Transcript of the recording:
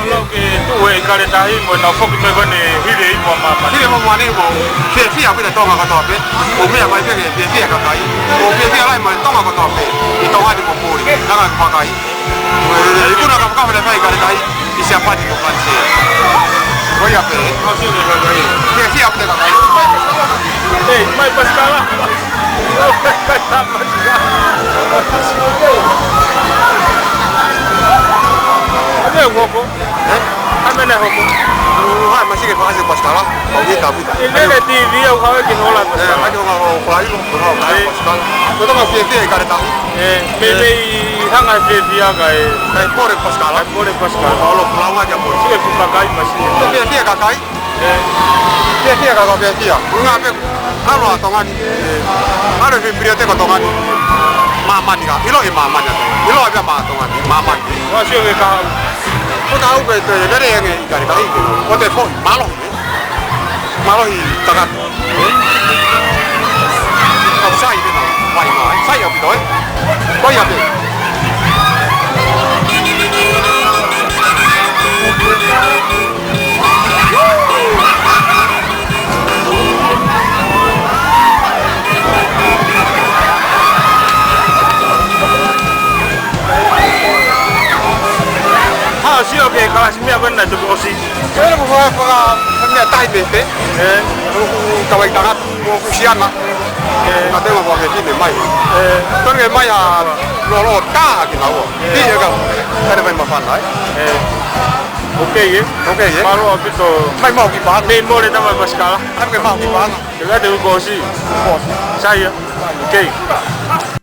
lo que tuve calendarismo no fue que me van a ir y mamá. Ini mau mana mau sesi apa dah tong aku tahu, umi apa itu ke sesi aku tahu, sesi apa mau tong aku tahu, itu tong ada mau puri, nak aku pakai. Ibu nak aku kamu dah pakai calendaris, siapa di bukan sih? Kau ya pe? Sesi apa dah pakai? Eh, mai paskala. Ada hopo? Ada nak hopo? Hai masih ke pasal paskala, kau ni tahu tak? Ini ada TV yang kau ingin olah. Ada orang kau ini kau paskala. Kau tahu sesi calendaris? Maybe hang ada TV agak. Kau pore paskala. Kalau pulau aja pore. Sih pun pakai masih. Sesi kakai? Sesi kakak sesi ya. Enggak apa? Tongan. Ada video teko tongan. Mama ni kan? Ilo mama ni. Ilo apa mama tongan? Mama. Masih ke kau. Kau tahu betul? Ada yang ikan ikan ini. Kau telepon malu. Malu ini tangan. Kau saya ini, why? Saya apa itu? Kau ya apa? Sih oke, kalau sih apa nak coba sih? Saya mau ni tai bete. Kau yang tangan mau kusian lah. Ada mau buat ni mai. Tuan ni mai lo ta kita awak. Dia kan. Ada mai makan lah. Oke ya. Kalau habis tu, Mai mau kita. main boleh tambah paskala. Ada mau kita. Juga ada gosi. Saya. Oke.